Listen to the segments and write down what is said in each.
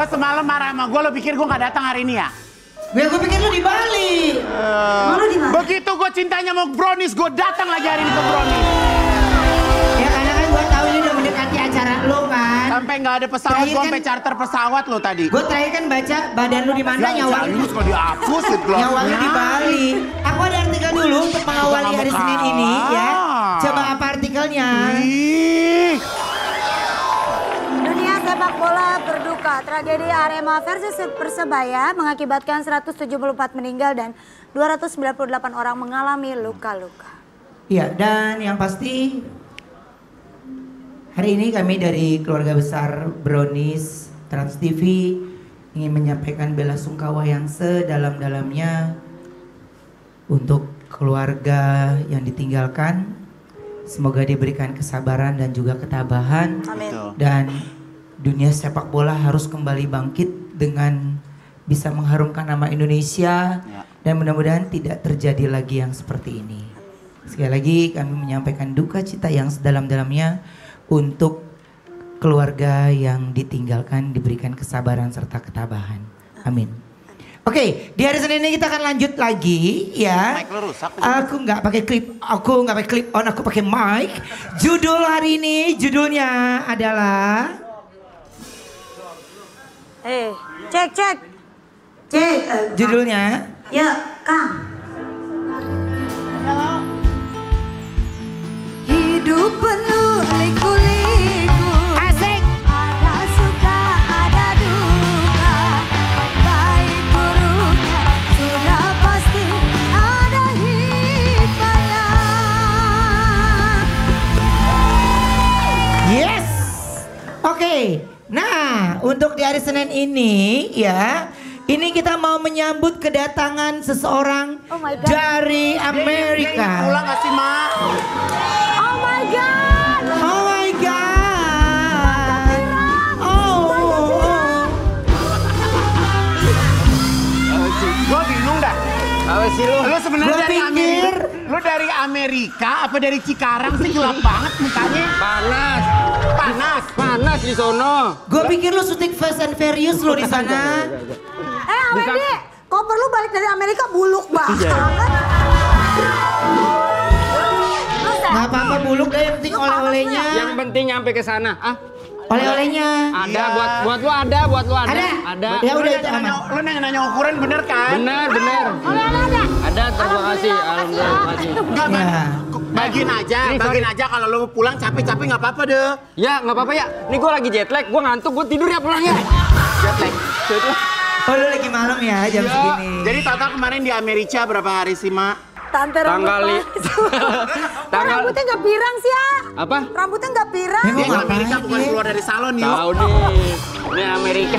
Lo semalam marah sama gue, lo pikir gue gak datang hari ini ya? Gue pikir lu di Bali. Lu di mana? Begitu gue cintanya mau brownies, gue datang lagi hari ini ke brownies. Ya karena kan gue tahu ini udah mendekati acara lo kan. Sampai nggak ada pesawat, gue sampai charter pesawat lo tadi. Gue terakhir kan baca badan lu di mana, nyawa lu. Kalau dihapus, Nyawa lu di Bali. Aku ada artikel dulu untuk mengawali hari Senin ini ya. Coba apa artikelnya? Dunia sepak bola berduka. Tragedi Arema versus Persebaya mengakibatkan 174 meninggal dan 298 orang mengalami luka-luka. Iya, dan yang pasti hari ini kami dari keluarga besar Brownies Trans TV ingin menyampaikan bela sungkawa yang sedalam-dalamnya untuk keluarga yang ditinggalkan. Semoga diberikan kesabaran dan juga ketabahan. Amin. Dan dunia sepak bola harus kembali bangkit dengan bisa mengharumkan nama Indonesia ya. Dan mudah-mudahan tidak terjadi lagi yang seperti ini. Sekali lagi kami menyampaikan duka cita yang sedalam-dalamnya untuk keluarga yang ditinggalkan, diberikan kesabaran serta ketabahan. Amin. Oke, di hari Senin ini kita akan lanjut lagi ya. Mic lo rusak. Aku nggak pakai clip on, aku pakai mic. Judul hari ini judulnya adalah Cek. judulnya Ya, Kang. Hidup penuh liku-liku. Asik. Ada suka, ada duka. Baik buruknya sudah pasti ada hikmahnya. Yes. Oke. Nah, untuk di hari Senin ini ya, ini kita mau menyambut kedatangan seseorang Oh my God. dari Amerika. Pulang gak sih, Ma? Oh my God. Oh my God. Gue bingung dah. Apa sih lu? Lu sebenarnya Gua dari pikir- Amerika. Lu dari Amerika apa dari Cikarang sih, gelap banget mukanya? Panas di sono. Gue pikir lu syuting Fast and Furious lu di sana. Wendy, koper lu balik dari Amerika buluk banget. Gak apa-apa buluk deh, yang penting oleh-olehnya. Yang penting nyampe ke sana. Oleh-olehnya. Ada buat lu ada. Ada? Ya udah itu aman. Lu nanya ukuran bener kan? Bener. Ada, terima kasih. Alhamdulillah, terima kasih. Enggak, Ya. bagiin aja kalau lu pulang capek-capek nggak apa-apa deh. Ya, nggak apa-apa ya. Ini gue lagi jet lag, gue ngantuk, gue tidur ya pulangnya. Jet lag. Oh lu lagi malam ya jam Ya. segini. Jadi total kemarin di Amerika berapa hari sih, Mak? Tante Tanggal rambutnya nggak pirang sih ya? apa? Rambutnya nggak pirang. Emang Dia ke ngapain Amerika bukan dia? keluar dari salon yuk. Tahu nih. Ini Amerika.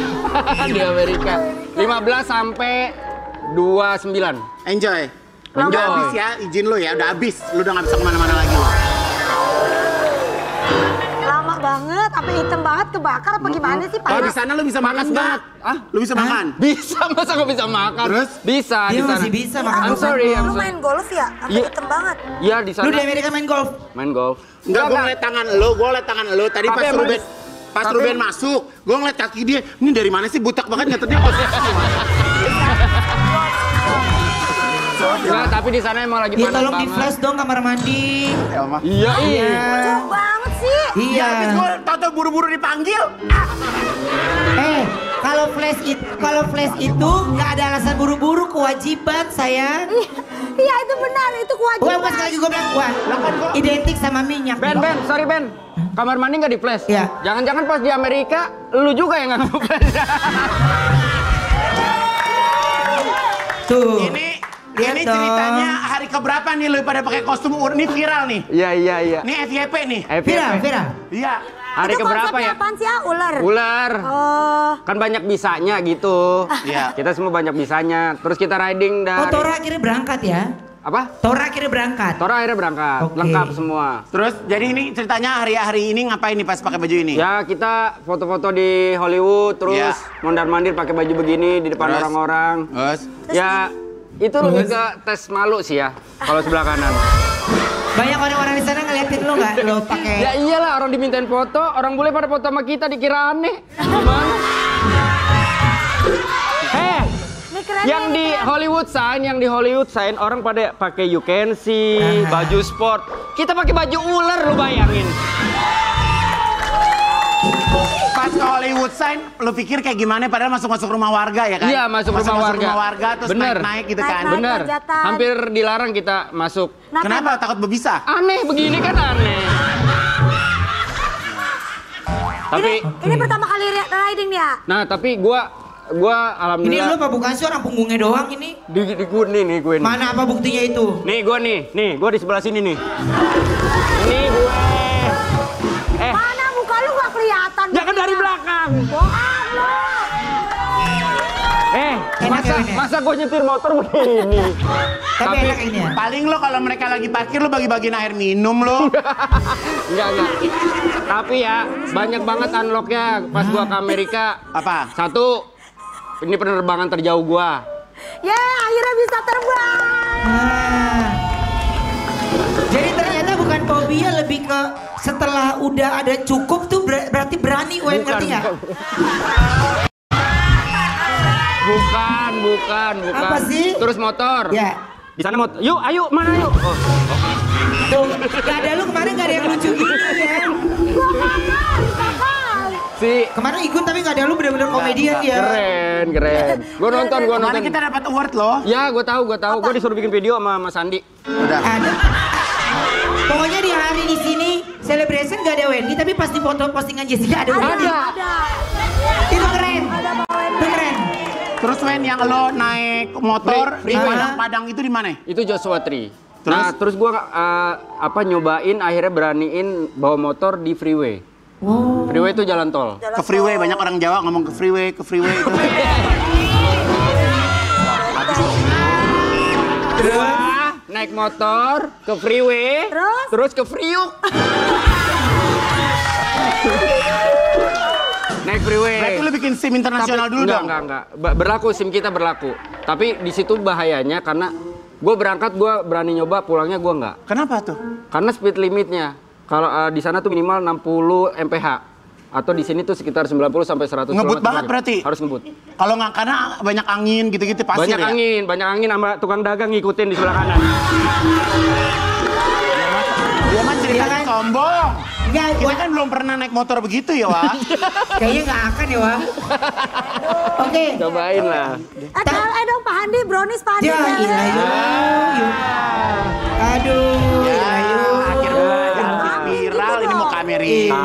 Di Amerika. 15 sampai 29. Enjoy. Udah Enjoy. habis ya, izin lu ya, udah habis. Lu udah nggak bisa kemana-mana lagi lu. Lama banget, apa hitam banget kebakar apa gimana sih Kalau di panas? sana lu bisa makan nggak? Ah? Lu bisa makan? Bisa, masa nggak bisa makan? Terus? Bisa Dia di sana. masih bisa makan. I'm sorry. Lu main golf ya? Apa Iya. hitam banget? Iya di sana. Lu di Amerika main golf? Main golf. Enggak, gue ngeliat tangan lu, Tadi Tapi pas emang- tapi- Ruben masuk, gue ngeliat kaki dia. Ini dari mana sih, butak banget nyatetnya. Enggak, tapi di sana emang lagi Ya panas tolong di banget. flash dong kamar mandi. Iya. Jauh banget sih. Iya. Habis gue tau buru-buru dipanggil. Kalau flash itu nggak ada alasan buru-buru, kewajiban sayang. Iya itu benar, itu kewajiban. Wah, sekali lagi gue bilang, wah, identik sama minyak. Ben, sorry Ben. Kamar mandi nggak di flash? Iya. Jangan-jangan pas di Amerika, lu juga yang nggak nge-flash. Tuh. Ini Lihat dong. ceritanya hari keberapa nih lu pada pakai kostum ini viral nih. Iya. Ini FYP nih. Viral. Iya. Hari Itu keberapa konsepnya ya? apaan sih ya? Ular? Ular. Oh. Kan banyak bisanya gitu. Iya. Kita semua banyak bisanya. Terus kita riding Oh, dari... Tora akhirnya berangkat ya? Apa? Tora akhirnya berangkat. Tora akhirnya berangkat. Oke. Lengkap semua. Terus jadi ini ceritanya hari ini ngapain nih pas pakai baju ini? Ya kita foto-foto di Hollywood. Terus Iya. mondar-mandir pakai baju begini di depan Terus? orang-orang. Terus? Ya itu lebih ke tes malu sih ya. Kalau sebelah kanan. Banyak orang-orang di sana ngeliatin lo nggak? Lo pakai. Ya iyalah orang dimintain foto. Orang boleh pada foto sama kita dikira aneh. Gimana? keren. Yang di Hollywood sign orang pada pakai you can see, baju sport. Kita pakai baju ular, lu bayangin. Pas ke Hollywood sign, lu pikir kayak gimana? Padahal masuk rumah warga ya kan? Iya, masuk rumah warga. Terus naik gitu kan? Naik. Bener. Hajatan. Hampir dilarang kita masuk. Kenapa? Takut berbisa? Aneh begini kan aneh. Tapi Ini pertama kali riding nih ya? nah, tapi gua Ini lu alhamdulillah apa bukan sih orang punggungnya doang ini? di gue nih gue nih. Mana apa buktinya itu? Nih gue di sebelah sini nih. Ini gue. Mana muka lu gak kelihatan? Jangan dari belakang. Bohong lu. Enak ya ini? Masa gue nyetir motor begini? Tapi enak ini ya? Paling lo kalau mereka lagi parkir lo bagi-bagiin air minum lo. Enggak. Tapi ya banyak banget unlocknya pas gua ke Amerika. Apa? Satu, ini penerbangan terjauh gua. Akhirnya bisa terbang. Jadi ternyata bukan fobia, lebih ke setelah udah ada cukup tuh berarti berani, Wen, ngerti nggak? Bukan. Apa sih? Terus motor. Ya. Di sana motor. Yuk, ayo, mana yuk? Oh. Tuh, gak ada lu kemarin gak ada yang lucu gitu ya. Kemarin Igun tapi gak ada lu bener-bener komedian ya. Keren. Gua nonton. Kemarin kita dapat award loh. Ya, gua tahu. Gua disuruh bikin video sama Mas Sandi. Udah. Ada. Pokoknya di hari di sini celebration gak ada Wendy, tapi pas di foto postingan Jessica ada Wendy. Ada. Itu keren. Itu keren. Terus Wen yang lo naik motor Free- di freeway. Padang itu di mana? Itu Joshua Tree. Terus gua nyobain akhirnya beraniin bawa motor di freeway. Wow. Freeway itu jalan tol. Ke freeway, banyak orang Jawa ngomong ke freeway itu. Terus naik motor ke freeway, terus ke Priuk. Naik freeway. Berarti lo bikin SIM internasional dulu dong? Enggak. Berlaku, SIM kita berlaku. Tapi di situ bahayanya karena gue berangkat, gue berani nyoba, pulangnya gue enggak. Kenapa tuh? Karena speed limitnya. Kalau di sana tuh minimal 60 mph. Atau di sini tuh sekitar 90 sampai 100 Ngebut km/jam. banget berarti? Harus ngebut. Kalau nggak, karena banyak angin gitu-gitu pasir Banyak ya? angin sama tukang dagang ngikutin di sebelah kanan. Dia mah ceritanya sombong. Enggak, Kita kan belum pernah naik motor begitu ya, Wak. kayaknya nggak akan ya, Wak. Oke. Cobain lah. Dong Pak Handi, brownies Pak Handi. Ya, ilah yuk. Aduh, ilah yuk. Akhirnya viral, ini mau ke Amerika.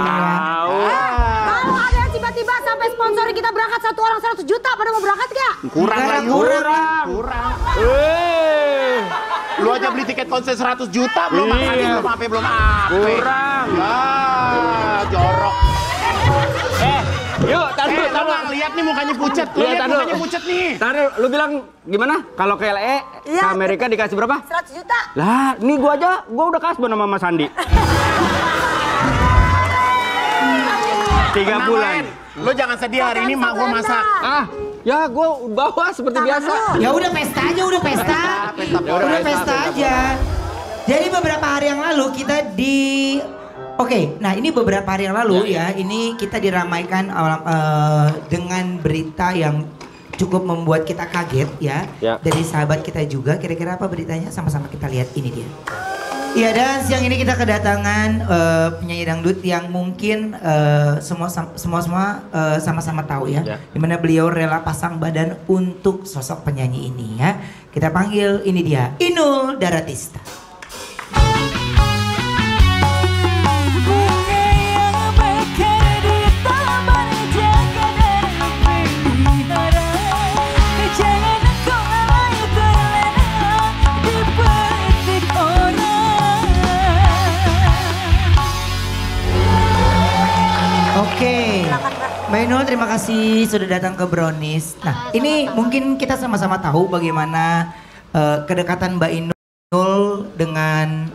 Kalau ada yang tiba-tiba sampai sponsori kita berangkat satu orang 100 juta, pada mau berangkat gak? Kurang Enggak, lagi. Kurang. Lu aja beli tiket konser 100 juta, belum makan, belum apa. Kurang. Jorok. Yuk, Lu nggak lihat nih mukanya pucet. Lu lihat mukanya pucet nih. Taruh, lu bilang gimana? Kalau ke LA, Iya. ke Amerika dikasih berapa? 100 juta. Lah, ini gua udah kasbon sama Mas Sandi. 3 Tenang, bulan. Wen. Lu jangan sedih, hari ini mak gua masak. Ya gua bawa seperti biasa. Ya udah pesta aja, udah pesta. Udah pesta aja. Jadi beberapa hari yang lalu kita Oke, nah ini beberapa hari yang lalu ya, ini kita diramaikan dengan berita yang cukup membuat kita kaget ya, dari sahabat kita juga. Kira-kira apa beritanya? Sama-sama kita lihat, ini dia. Iya, dan siang ini kita kedatangan penyanyi dangdut yang mungkin semua sama-sama tahu ya, dimana beliau rela pasang badan untuk sosok penyanyi ini ya. Kita panggil, ini dia, Inul Daratista. Oke, Mbak Inul, terima kasih sudah datang ke Brownies. Nah, ini mungkin kita sama-sama tahu bagaimana kedekatan Mbak Inul dengan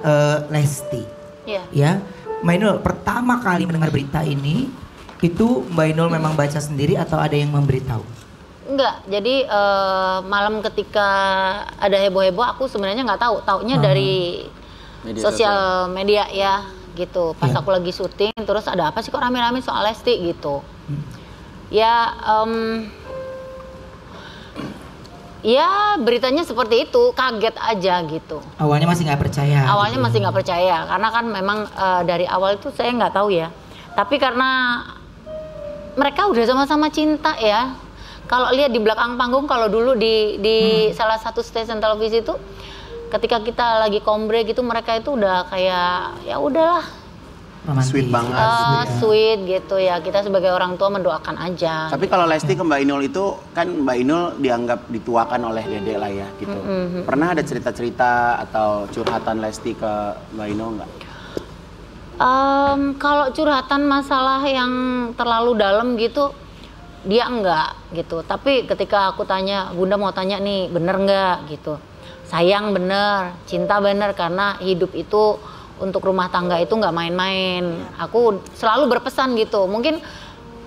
Lesti. Iya. Ya, Mbak Inul pertama kali mendengar berita ini, itu Mbak Inul memang baca sendiri atau ada yang memberitahu? Enggak, jadi malam ketika ada heboh-heboh aku sebenarnya nggak tahu. Taunya dari sosial media ya gitu. Pas aku lagi syuting terus ada apa sih kok rame-rame soal Lesti gitu. Ya Ya beritanya seperti itu, kaget aja gitu. Awalnya masih nggak percaya. Awalnya gitu. masih nggak percaya, karena kan memang dari awal itu saya nggak tahu ya. Tapi karena mereka udah sama-sama cinta ya. Kalau lihat di belakang panggung, kalau dulu di salah satu stasiun televisi itu, ketika kita lagi kombre gitu, mereka itu udah kayak ya udahlah. Romantis. Sweet banget. Sweet gitu ya, kita sebagai orang tua mendoakan aja. Tapi kalau Lesti ke Mbak Inul itu kan Mbak Inul dianggap dituakan oleh Dede lah ya gitu. Pernah ada cerita-cerita atau curhatan Lesti ke Mbak Inul nggak? Kalau curhatan masalah yang terlalu dalam gitu, dia enggak gitu. Tapi ketika aku tanya, Bunda mau tanya nih, bener nggak gitu? Sayang bener, cinta bener, karena hidup itu untuk rumah tangga itu nggak main-main. Aku selalu berpesan gitu. Mungkin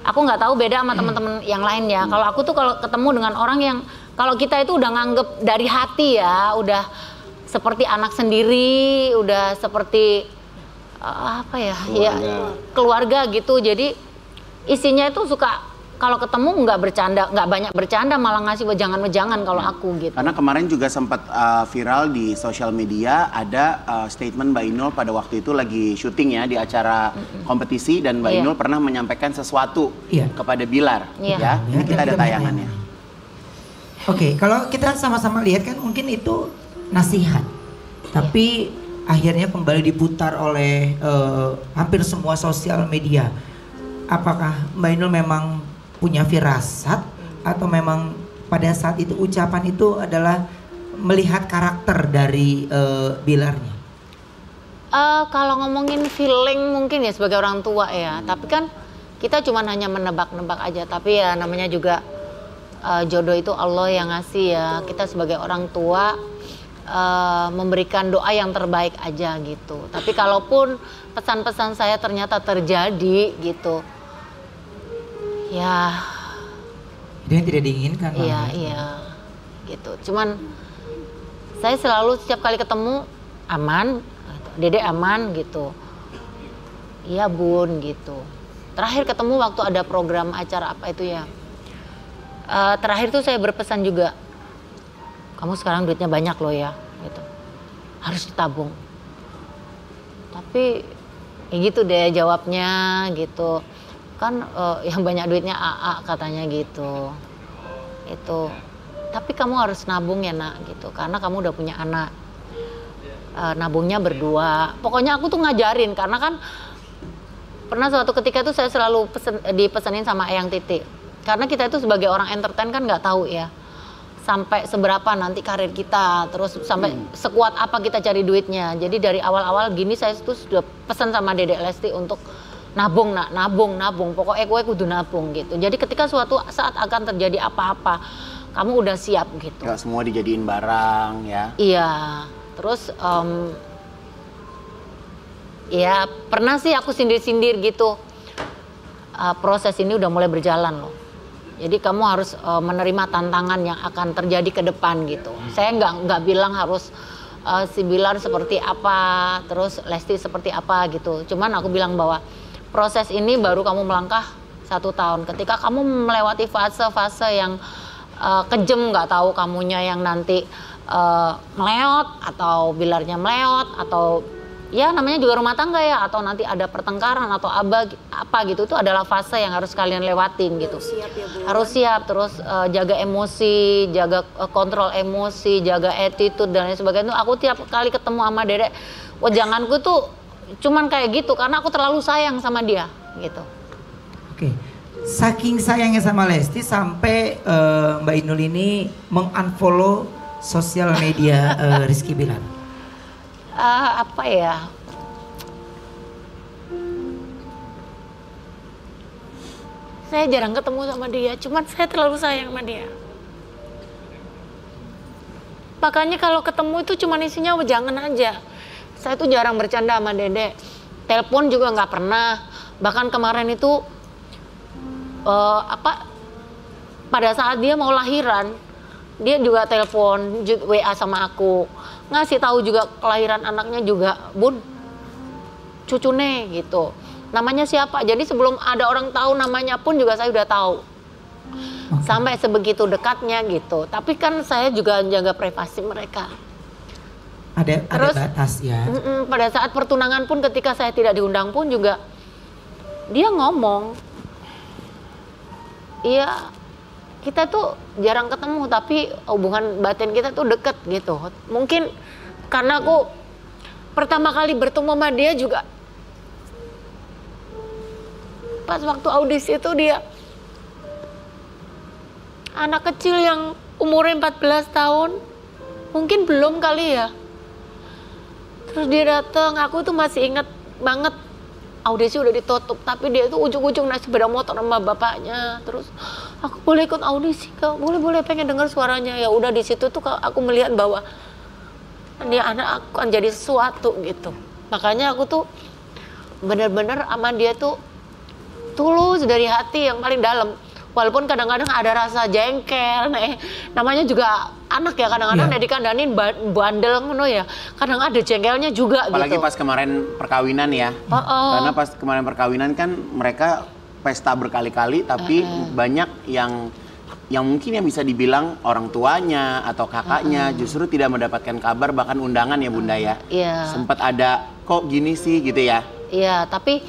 aku nggak tahu beda sama teman-teman yang lain ya. Kalau aku tuh kalau ketemu dengan orang yang kalau kita itu udah nganggep dari hati ya, udah seperti anak sendiri, udah seperti apa ya, keluarga gitu. Jadi isinya itu suka kalau ketemu nggak bercanda, nggak banyak bercanda, malah ngasih wejangan-wejangan kalau aku gitu. Karena kemarin juga sempat viral di sosial media ada statement Mbak Inul pada waktu itu lagi syuting ya di acara kompetisi dan Mbak Inul pernah menyampaikan sesuatu kepada Bilar ya. Ini kita ada tayangannya. Oke, kalau kita sama-sama lihat kan mungkin itu nasihat. Tapi akhirnya kembali diputar oleh hampir semua sosial media. Apakah Mbak Inul memang punya firasat atau memang pada saat itu ucapan itu adalah melihat karakter dari Bilarnya? Kalau ngomongin feeling mungkin ya sebagai orang tua ya, tapi kan kita cuma hanya menebak-nebak aja. Tapi ya namanya juga jodoh itu Allah yang ngasih ya. Kita sebagai orang tua memberikan doa yang terbaik aja gitu. Tapi kalaupun pesan-pesan saya ternyata terjadi gitu, ya itu yang tidak diinginkan. Iya gitu. Cuman saya selalu setiap kali ketemu aman, Dede aman gitu. Iya Bun gitu. Terakhir ketemu waktu ada program acara apa itu ya. Terakhir tuh saya berpesan juga, kamu sekarang duitnya banyak loh ya gitu. Harus ditabung. Tapi ya gitu deh jawabnya gitu. Kan yang banyak duitnya AA katanya gitu. Itu. Tapi kamu harus nabung ya nak gitu, karena kamu udah punya anak. Nabungnya berdua. Pokoknya aku tuh ngajarin, karena kan pernah suatu ketika tuh saya selalu dipesenin sama Eyang Titi. Karena kita itu sebagai orang entertain kan nggak tahu ya sampai seberapa nanti karir kita, terus sampai sekuat apa kita cari duitnya. Jadi dari awal-awal gini saya tuh sudah pesan sama Dedek Lesti untuk nabung nak, nabung, pokoknya gue kudu nabung gitu. Jadi ketika suatu saat akan terjadi apa-apa, kamu udah siap gitu. Gak semua dijadiin barang ya. Iya, terus ya pernah sih aku sindir-sindir gitu. Proses ini udah mulai berjalan loh. Jadi kamu harus menerima tantangan yang akan terjadi ke depan gitu. Saya nggak bilang harus si Bilar seperti apa, terus Lesti seperti apa gitu. Cuman aku bilang bahwa proses ini baru kamu melangkah 1 tahun. Ketika kamu melewati fase-fase yang kejem, nggak tahu kamunya yang nanti meleot atau Bilarnya meleot atau ya namanya juga rumah tangga ya, atau nanti ada pertengkaran atau apa gitu, itu adalah fase yang harus kalian lewatin gitu. Harus siap, terus jaga emosi, jaga kontrol emosi, jaga attitude dan lain sebagainya. Aku tiap kali ketemu sama Dedek, janganku tuh cuman kayak gitu karena aku terlalu sayang sama dia gitu. Oke. Saking sayangnya sama Lesti sampai Mbak Inul ini mengunfollow sosial media Rizky Bilar. Apa ya? Saya jarang ketemu sama dia, cuman saya terlalu sayang sama dia. Makanya kalau ketemu itu cuman isinya jangan aja. Saya tuh jarang bercanda sama Dede. Telepon juga nggak pernah. Bahkan kemarin itu pada saat dia mau lahiran, dia juga telepon WA sama aku, ngasih tahu juga kelahiran anaknya juga, Bun, cucune gitu. Namanya siapa? Jadi sebelum ada orang tahu namanya pun juga saya udah tahu. Sampai sebegitu dekatnya gitu. Tapi kan saya juga jaga privasi mereka. Ada batas ya. Pada saat pertunangan pun ketika saya tidak diundang pun juga dia ngomong, iya kita tuh jarang ketemu tapi hubungan batin kita tuh deket gitu. Mungkin karena aku pertama kali bertemu sama dia juga pas waktu audisi itu dia anak kecil yang umurnya 14 tahun, mungkin belum kali ya. Terus dia datang, aku tuh masih ingat banget audisi udah ditutup, tapi dia tuh ujung-ujung naik sepeda motor sama bapaknya. Terus aku boleh ikut audisi Kak, boleh pengen dengar suaranya. Ya udah di situ tuh aku melihat bahwa dia anak aku akan jadi sesuatu gitu. Makanya aku tuh bener-bener sama dia tuh tulus dari hati yang paling dalam. Walaupun kadang-kadang ada rasa jengkel, namanya juga anak ya, kadang-kadang dikandani bandel ngono ya. Kadang ada jengkelnya juga. Apalagi gitu. Pas kemarin perkawinan ya. Karena pas kemarin perkawinan kan mereka pesta berkali-kali, tapi banyak yang mungkin yang bisa dibilang orang tuanya atau kakaknya justru tidak mendapatkan kabar, bahkan undangan ya Bunda ya. Sempat ada kok gini sih gitu ya. Iya, tapi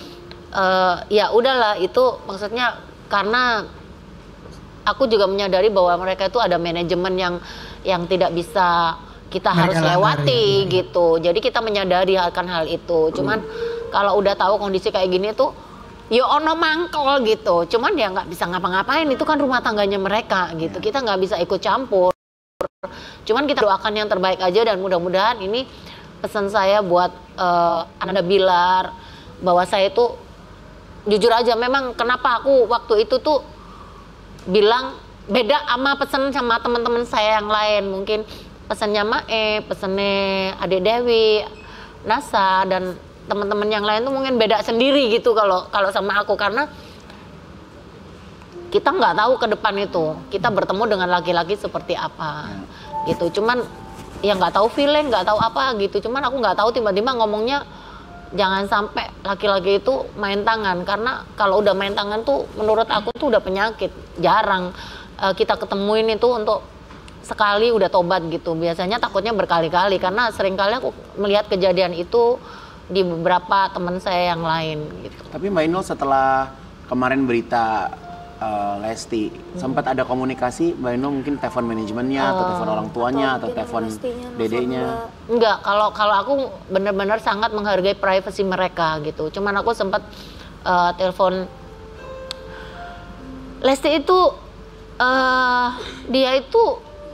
ya udahlah, itu maksudnya karena aku juga menyadari bahwa mereka itu ada manajemen yang tidak bisa kita harus lewati gitu. Jadi kita menyadari akan hal itu. Cuman kalau udah tahu kondisi kayak gini tuh ya ono mangkel gitu. Cuman ya nggak bisa ngapa-ngapain, itu kan rumah tangganya mereka gitu. Kita nggak bisa ikut campur. Cuman kita doakan yang terbaik aja, dan mudah-mudahan ini pesan saya buat Ananda Bilar, bahwa saya itu jujur aja, memang kenapa aku waktu itu tuh bilang beda sama pesan sama teman-teman saya yang lain. Mungkin pesannya Mae, pesannya Adik Dewi, Nasa, dan teman-teman yang lain tuh mungkin beda sendiri gitu kalau sama aku, karena kita nggak tahu ke depan itu kita bertemu dengan laki-laki seperti apa gitu. Cuman ya nggak tahu feeling, nggak tahu apa gitu. Cuman aku nggak tahu, tiba-tiba ngomongnya jangan sampai laki-laki itu main tangan, karena kalau udah main tangan tuh menurut aku tuh udah penyakit. Jarang kita ketemuin itu untuk sekali udah tobat gitu. Biasanya takutnya berkali-kali, karena seringkali aku melihat kejadian itu di beberapa teman saya yang lain gitu. Tapi Mbak Inul, setelah kemarin berita Lesti, sempat ada komunikasi Mbak Inul, mungkin telepon manajemennya atau telepon orang tuanya atau telepon dedenya? Enggak, kalau aku benar-benar sangat menghargai privasi mereka gitu. Cuman aku sempat telepon Lesti itu, dia itu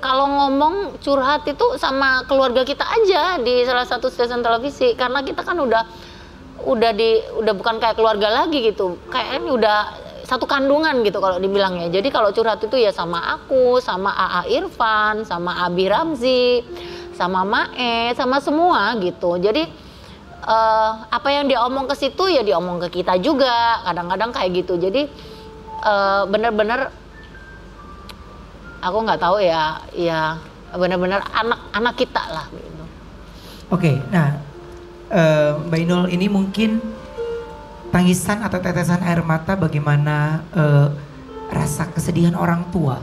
kalau ngomong curhat itu sama keluarga kita aja di salah satu stasiun televisi, karena kita kan udah bukan kayak keluarga lagi gitu, kayak ini udah satu kandungan gitu kalau dibilangnya. Jadi kalau curhat itu ya sama aku, sama AA Irfan, sama Abi Ramzi, sama Mae, sama semua gitu. Jadi apa yang dia omong ke situ ya diomong ke kita juga, kadang-kadang kayak gitu. Jadi bener-bener aku nggak tahu ya bener-bener anak kita lah gitu. Oke, nah Mbak Inul, ini mungkin tangisan atau tetesan air mata bagaimana rasa kesedihan orang tua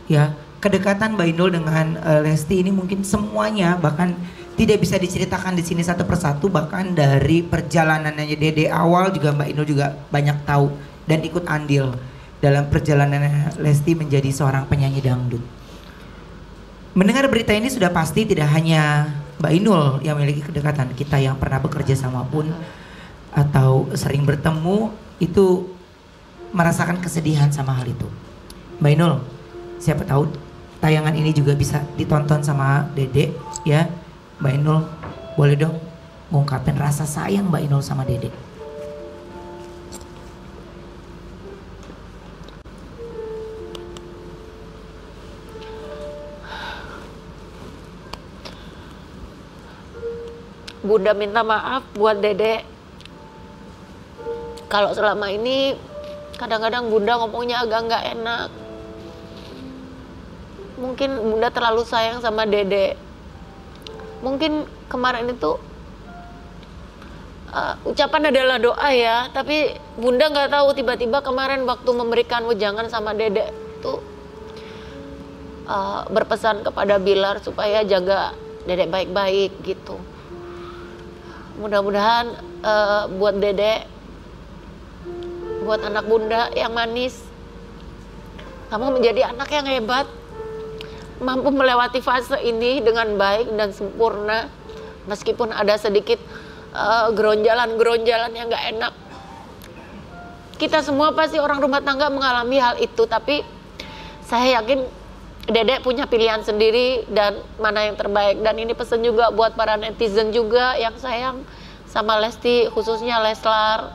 ya. Kedekatan Mbak Inul dengan Lesti ini mungkin semuanya bahkan tidak bisa diceritakan di sini satu persatu, bahkan dari perjalanannya Dede awal juga Mbak Inul juga banyak tahu dan ikut andil dalam perjalanan Lesti menjadi seorang penyanyi dangdut. Mendengar berita ini sudah pasti tidak hanya Mbak Inul yang memiliki kedekatan, kita yang pernah bekerja sama pun atau sering bertemu itu merasakan kesedihan sama hal itu. Mbak Inul, siapa tahu tayangan ini juga bisa ditonton sama Dede ya. Mbak Inul boleh dong ngungkapin rasa sayang Mbak Inul sama Dede. Bunda minta maaf buat Dede. Kalau selama ini kadang-kadang Bunda ngomongnya agak nggak enak. Mungkin Bunda terlalu sayang sama Dede. Mungkin kemarin itu ucapan adalah doa ya, tapi Bunda nggak tahu tiba-tiba kemarin waktu memberikan wejangan sama Dede, itu berpesan kepada Bilar supaya jaga Dedek baik-baik gitu. Mudah-mudahan buat Dedek, buat anak bunda yang manis, kamu menjadi anak yang hebat, mampu melewati fase ini dengan baik dan sempurna, meskipun ada sedikit geronjalan-geronjalan yang gak enak. Kita semua pasti orang rumah tangga mengalami hal itu, tapi saya yakin Dedek punya pilihan sendiri dan mana yang terbaik. Dan ini pesan juga buat para netizen juga yang sayang sama Lesti, khususnya Leslar.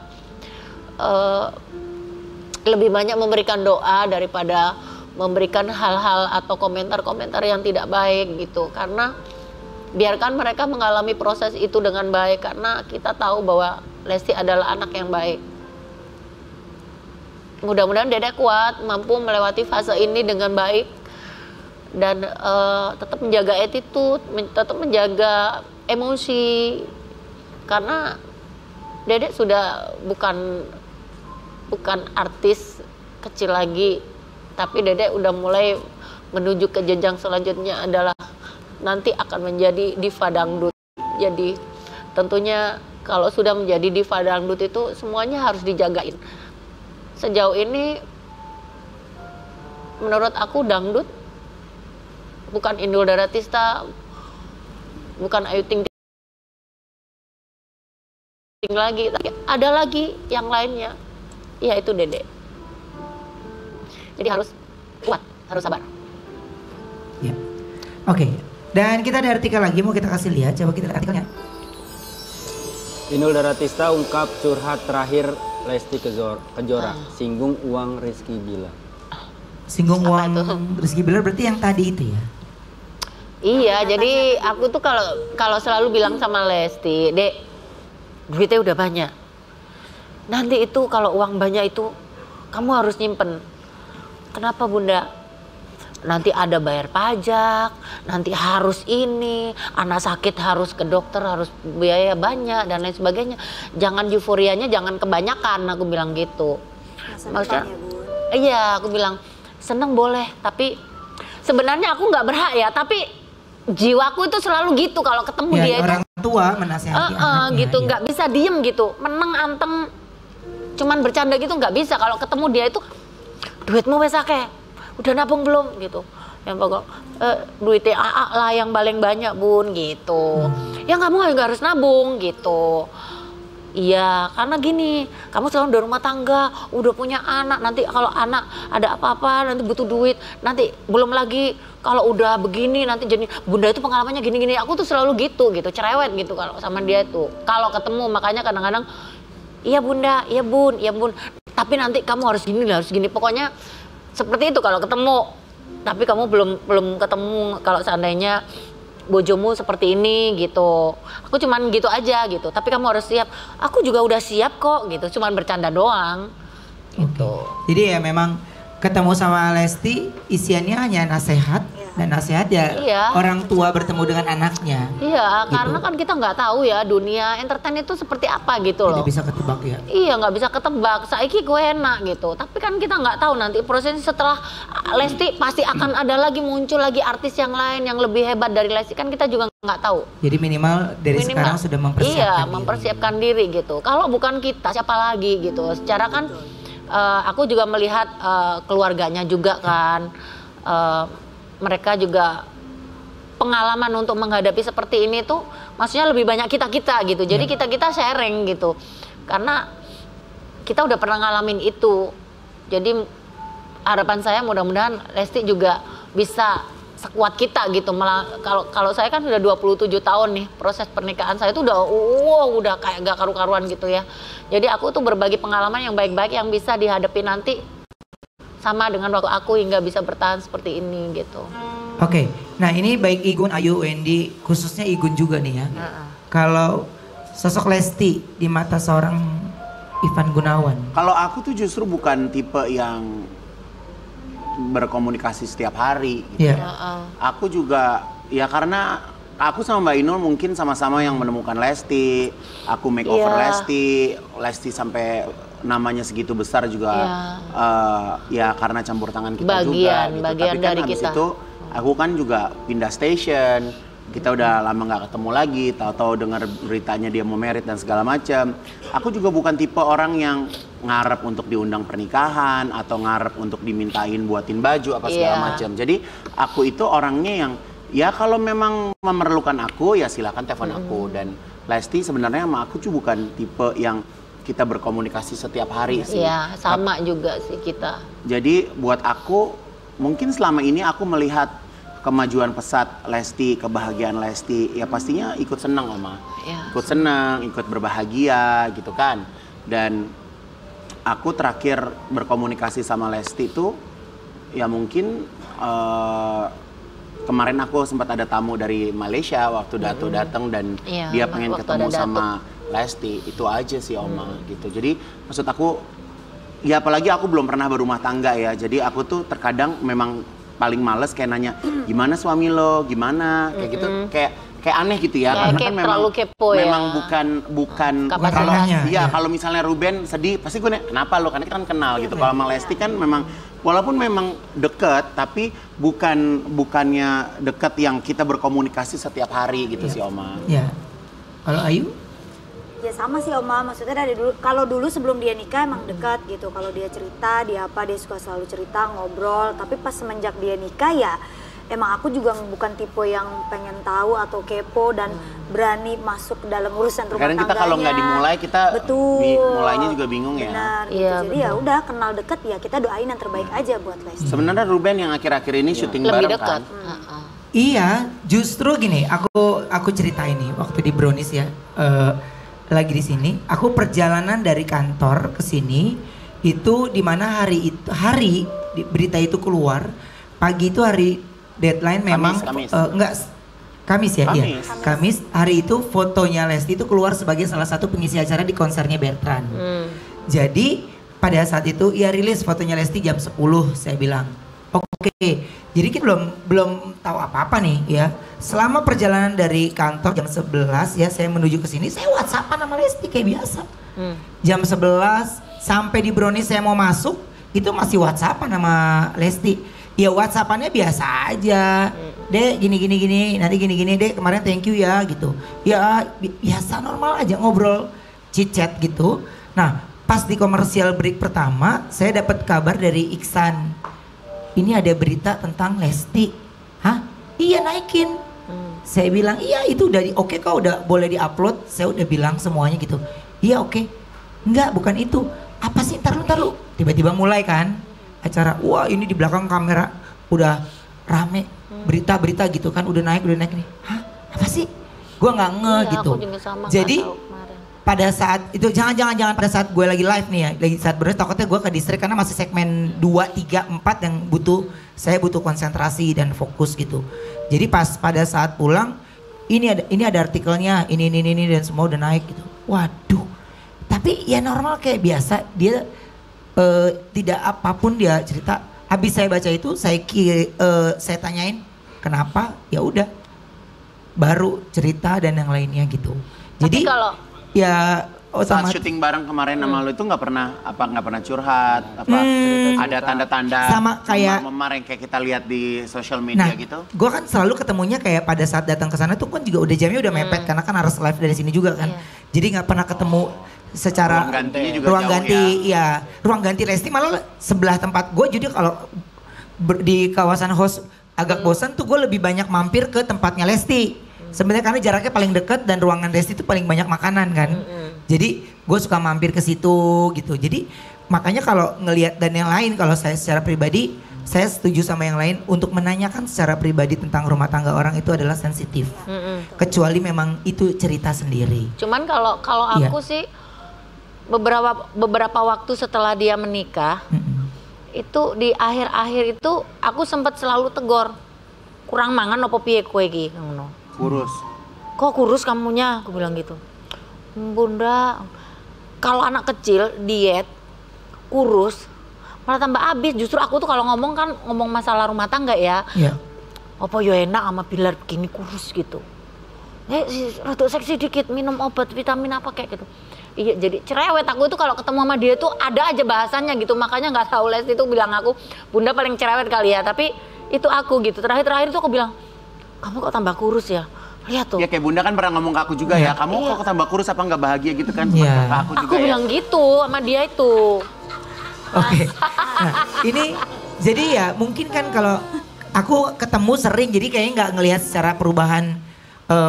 Lebih banyak memberikan doa daripada memberikan hal-hal atau komentar-komentar yang tidak baik gitu. Karena biarkan mereka mengalami proses itu dengan baik, karena kita tahu bahwa Lesti adalah anak yang baik. Mudah-mudahan Dedek kuat, mampu melewati fase ini dengan baik, dan tetap menjaga attitude, tetap menjaga emosi, karena Dedek sudah bukan artis kecil lagi, tapi Dedek udah mulai menuju ke jenjang selanjutnya adalah nanti akan menjadi diva dangdut. Jadi tentunya kalau sudah menjadi diva dangdut itu semuanya harus dijagain. Sejauh ini menurut aku dangdut bukan Inul Daratista, bukan Ayu Ting Ting lagi, tapi ada lagi yang lainnya, yaitu Dedek. Jadi harus kuat, harus sabar. Ya. Oke. Dan kita ada artikel lagi, mau kita kasih lihat, coba kita lihat artikelnya. Inul Daratista ungkap curhat terakhir Lesti Kejora, singgung uang Rizky Bilar. Singgung uang Rizky Bilar berarti yang tadi itu ya? Iya, jadi aku tuh kalau selalu bilang sama Lesti, Dek, duitnya udah banyak. Nanti itu kalau uang banyak itu kamu harus nyimpen. Kenapa Bunda? Nanti ada bayar pajak, nanti harus ini, anak sakit harus ke dokter, harus biaya banyak dan lain sebagainya. Jangan euforianya, jangan kebanyakan, aku bilang gitu. Maksudnya, iya, aku bilang seneng boleh, tapi sebenarnya aku nggak berhak ya, tapi jiwaku itu selalu gitu kalau ketemu ya, dia orang itu. Tua menasehati anaknya. Gitu, nggak bisa diem gitu, meneng anteng, cuman bercanda gitu nggak bisa. Kalau ketemu dia itu, duitmu wes akeh, udah nabung belum gitu. Yang pokok duitnya AA lah yang paling banyak Bun gitu. Ya kamu nggak harus nabung gitu. Iya, karena gini, kamu selalu di rumah tangga, udah punya anak, nanti kalau anak ada apa-apa nanti butuh duit, nanti belum lagi kalau udah begini nanti jadi Bunda itu pengalamannya gini-gini. Aku tuh selalu gitu, cerewet gitu kalau sama dia tuh. Kalau ketemu makanya kadang-kadang iya Bunda, iya Bun, iya Bun. Tapi nanti kamu harus gini. Pokoknya seperti itu kalau ketemu. Tapi kamu belum ketemu kalau seandainya bojomu seperti ini gitu. Aku cuman gitu aja gitu. Tapi kamu harus siap. Aku juga udah siap kok gitu. Cuman bercanda doang gitu. Jadi ya memang ketemu sama Lesti isiannya hanya nasihat. Dan nasihat ya orang tua bertemu dengan anaknya. Iya, gitu. karena kan kita nggak tahu ya dunia entertain itu seperti apa gitu loh. Tidak bisa ketebak ya. Iya, nggak bisa ketebak. Saiki gue enak gitu. Tapi kan kita nggak tahu nanti prosesnya setelah Lesti pasti akan ada lagi muncul lagi artis yang lain yang lebih hebat dari Lesti, kan kita juga nggak tahu. Jadi minimal sekarang sudah mempersiapkan diri. Mempersiapkan diri gitu. Kalau bukan kita siapa lagi gitu. Secara kan aku juga melihat keluarganya juga kan. Mereka juga pengalaman untuk menghadapi seperti ini tuh maksudnya lebih banyak kita gitu. Jadi kita sharing gitu. Karena kita udah pernah ngalamin itu. Jadi harapan saya mudah-mudahan Lesti juga bisa sekuat kita gitu. Malah kalau saya kan sudah 27 tahun nih proses pernikahan saya itu udah kayak gak karu-karuan gitu ya. Jadi aku tuh berbagi pengalaman yang baik-baik yang bisa dihadapi nanti sama dengan waktu aku hingga bisa bertahan seperti ini gitu. Oke, nah ini baik Igun, Ayu, Wendy, khususnya Igun juga nih ya. Kalau sosok Lesti di mata seorang Ivan Gunawan. Kalau aku tuh justru bukan tipe yang berkomunikasi setiap hari. Gitu. Yeah. Aku juga ya karena aku sama Mbak Inul mungkin sama-sama yang menemukan Lesti, aku makeover Lesti sampai namanya segitu besar juga ya karena campur tangan kita juga gitu. Bagian Tapi kan dari habis kita. itu aku kan juga pindah station, kita udah lama nggak ketemu lagi, tahu-tahu dengar beritanya dia mau merit dan segala macam. Aku juga bukan tipe orang yang ngarep untuk diundang pernikahan atau ngarep untuk dimintain buatin baju apa segala macam. Jadi aku itu orangnya yang ya kalau memang memerlukan aku ya silakan telepon aku. Dan Lesti sebenarnya sama aku tuh bukan tipe yang kita berkomunikasi setiap hari sih. Iya, sama juga sih kita. Jadi buat aku mungkin selama ini aku melihat kemajuan pesat Lesti, kebahagiaan Lesti, ya pastinya ikut senang Oma. Ya. Ikut senang, ikut berbahagia gitu kan. Dan aku terakhir berkomunikasi sama Lesti itu ya mungkin kemarin aku sempat ada tamu dari Malaysia waktu Dato datang dan dia pengen ketemu sama Lesti. Itu aja sih Oma gitu. Jadi maksud aku ya apalagi aku belum pernah berumah tangga ya. Jadi aku tuh terkadang memang paling males kayak nanya gimana suami lo, gimana kayak gitu, kayak aneh gitu ya, karena kan memang kepo memang bukan kapasitasnya. Kalau misalnya Ruben sedih pasti gue nanya kenapa lo, karena kita kan kenal gitu. Kalau sama Lesti kan memang walaupun memang deket tapi bukannya deket yang kita berkomunikasi setiap hari gitu sih Oma. Ya. Kalau Ayu? Ya sama sih Oma, maksudnya dari dulu, kalau dulu sebelum dia nikah emang dekat gitu. Kalau dia cerita, dia suka selalu cerita, ngobrol. Tapi pas semenjak dia nikah ya emang aku juga bukan tipe yang pengen tahu atau kepo dan berani masuk ke dalam urusan rumah tangganya. Karena kita kalau nggak dimulai kita mulainya juga bingung ya. Benar, gitu. Jadi ya udah kenal deket ya kita doain yang terbaik aja buat Lesti. Sebenarnya Ruben yang akhir-akhir ini syuting bareng kan. Iya, justru gini, aku cerita ini waktu di Brownies ya. Lagi di sini, aku perjalanan dari kantor ke sini itu di mana hari berita itu keluar pagi itu hari deadline memang Kamis ya, iya. Kamis hari itu fotonya Lesti itu keluar sebagai salah satu pengisi acara di konsernya Bertrand. Jadi pada saat itu ia rilis fotonya Lesti jam 10, saya bilang. Oke, jadi kita belum tahu apa-apa nih ya. Selama perjalanan dari kantor jam 11 ya, saya menuju ke sini, saya WhatsAppan sama Lesti kayak biasa. Jam 11 sampai di Brownies saya mau masuk, itu masih WhatsAppan sama Lesti. Ya WhatsAppannya biasa aja. Dek gini, nanti gini, Dek kemarin thank you ya gitu. Ya biasa normal aja ngobrol, chit-chat gitu. Nah pas di komersial break pertama, saya dapat kabar dari Iksan. Ini ada berita tentang Lesti. Hah? Iya naikin. Saya bilang iya itu udah oke kok udah boleh diupload. Saya udah bilang semuanya gitu. Iya oke. Enggak bukan itu. Apa sih ntar lu. Tiba-tiba mulai kan acara. Wah ini di belakang kamera udah rame. Berita-berita gitu kan udah naik nih. Hah? Apa sih? Gua nggak gitu. Jadi pada saat itu jangan pada saat gue lagi live nih ya, lagi saat berarti takutnya gue ke distrik karena masih segmen 2, 3, 4 yang saya butuh konsentrasi dan fokus gitu. Jadi pas pada saat pulang ini ada artikelnya ini dan semua udah naik gitu. Waduh. Tapi ya normal kayak biasa dia tidak apapun dia cerita. Habis saya baca itu saya tanyain kenapa, ya udah baru cerita dan yang lainnya gitu. Jadi kalau ya saat syuting bareng kemarin sama lo itu nggak pernah curhat ada tanda-tanda sama kayak memar yang kayak kita lihat di sosial media gitu. Gue kan selalu ketemunya kayak pada saat datang ke sana tuh kan juga udah jamnya udah mepet karena kan harus live dari sini juga kan. Jadi nggak pernah ketemu secara ruang ganti Lesti malah sebelah tempat gue. Jadi kalau di kawasan host agak bosan tuh gue lebih banyak mampir ke tempatnya Lesti. Sebenarnya karena jaraknya paling dekat dan ruangan Lesti itu paling banyak makanan kan. Jadi gue suka mampir ke situ gitu. Jadi makanya kalau ngelihat dan yang lain kalau saya secara pribadi saya setuju sama yang lain untuk menanyakan secara pribadi tentang rumah tangga orang itu adalah sensitif. Kecuali memang itu cerita sendiri. Cuman kalau aku sih beberapa waktu setelah dia menikah itu di akhir-akhir itu aku sempat selalu tegor. Kurang mangan opo piye kowe iki ngono. Kurus. Kok kurus kamunya? Aku bilang gitu. Bunda, kalau anak kecil diet kurus malah tambah habis. Justru aku tuh kalau ngomong kan ngomong masalah rumah tangga ya. Apa yo enak sama Bilar begini kurus gitu. rada seksi dikit, minum obat vitamin apa kayak gitu. Iya, jadi cerewet aku itu kalau ketemu sama dia tuh ada aja bahasannya gitu. Makanya nggak tahu Lesti itu bilang aku bunda paling cerewet kali ya. Tapi itu aku gitu. Terakhir itu aku bilang, kamu kok tambah kurus ya? Lihat tuh. Ya kayak bunda kan pernah ngomong ke aku juga ya. Kamu kok tambah kurus apa nggak bahagia gitu kan? Aku bilang gitu sama dia itu. Oke. Nah, ini jadi ya mungkin kan kalau aku ketemu sering jadi kayaknya nggak ngelihat secara perubahan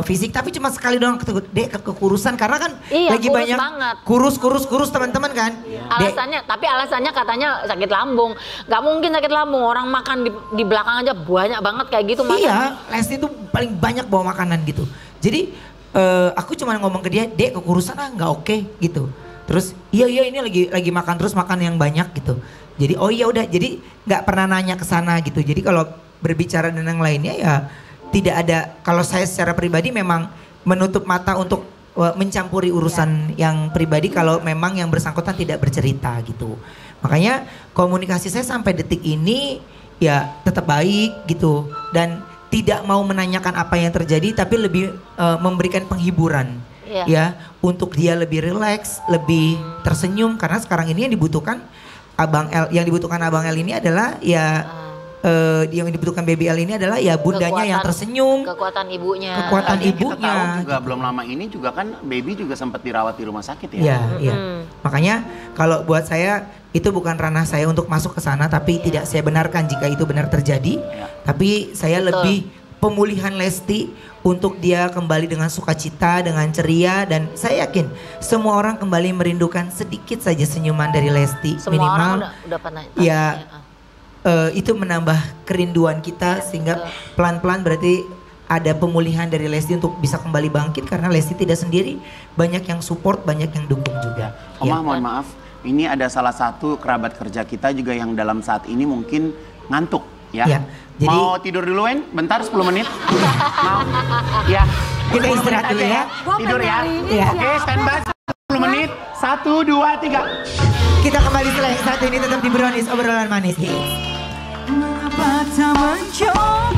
fisik, tapi cuma sekali doang kekurusan karena kan lagi banyak banget. kurus teman-teman kan. Alasannya katanya sakit lambung. Gak mungkin sakit lambung, orang makan di belakang aja banyak banget kayak gitu. Iya, Lesti tuh paling banyak bawa makanan gitu. Jadi aku cuma ngomong ke dia, Dek kekurusan nggak oke gitu. Terus iya ini lagi makan terus makan yang banyak gitu. Jadi oh iya udah, jadi nggak pernah nanya ke sana gitu. Jadi kalau berbicara dengan yang lainnya ya tidak ada, kalau saya secara pribadi memang menutup mata untuk mencampuri urusan yang pribadi kalau memang yang bersangkutan tidak bercerita gitu. Makanya komunikasi saya sampai detik ini ya tetap baik gitu. Dan tidak mau menanyakan apa yang terjadi tapi lebih memberikan penghiburan ya. Untuk dia lebih rileks, lebih tersenyum. Karena sekarang ini yang dibutuhkan Abang L ini adalah ya yang dibutuhkan Baby L ini adalah ya bundanya yang tersenyum, kekuatan ibunya. Kita tahu juga belum lama ini juga kan Baby juga sempat dirawat di rumah sakit ya. Iya. Makanya kalau buat saya itu bukan ranah saya untuk masuk ke sana, tapi tidak saya benarkan jika itu benar terjadi. Tapi saya lebih pemulihan Lesti untuk dia kembali dengan sukacita, dengan ceria, dan saya yakin semua orang kembali merindukan sedikit saja senyuman dari Lesti. Semua minimal orang udah pernah. Itu menambah kerinduan kita sehingga pelan-pelan berarti ada pemulihan dari Lesti untuk bisa kembali bangkit karena Lesti tidak sendiri, banyak yang support, banyak yang dukung juga. Oma mohon maaf, ini ada salah satu kerabat kerja kita juga yang dalam saat ini mungkin ngantuk ya. Jadi, mau tidur duluan bentar 10 menit? Mau? Ya. Kita istirahat dulu ya. Tidur ya. Oke, standby 10 menit. 1, 2, 3. Kita kembali setelah yang satu ini tetap di Brownies obrolan manis. Mengapa tak mencoba?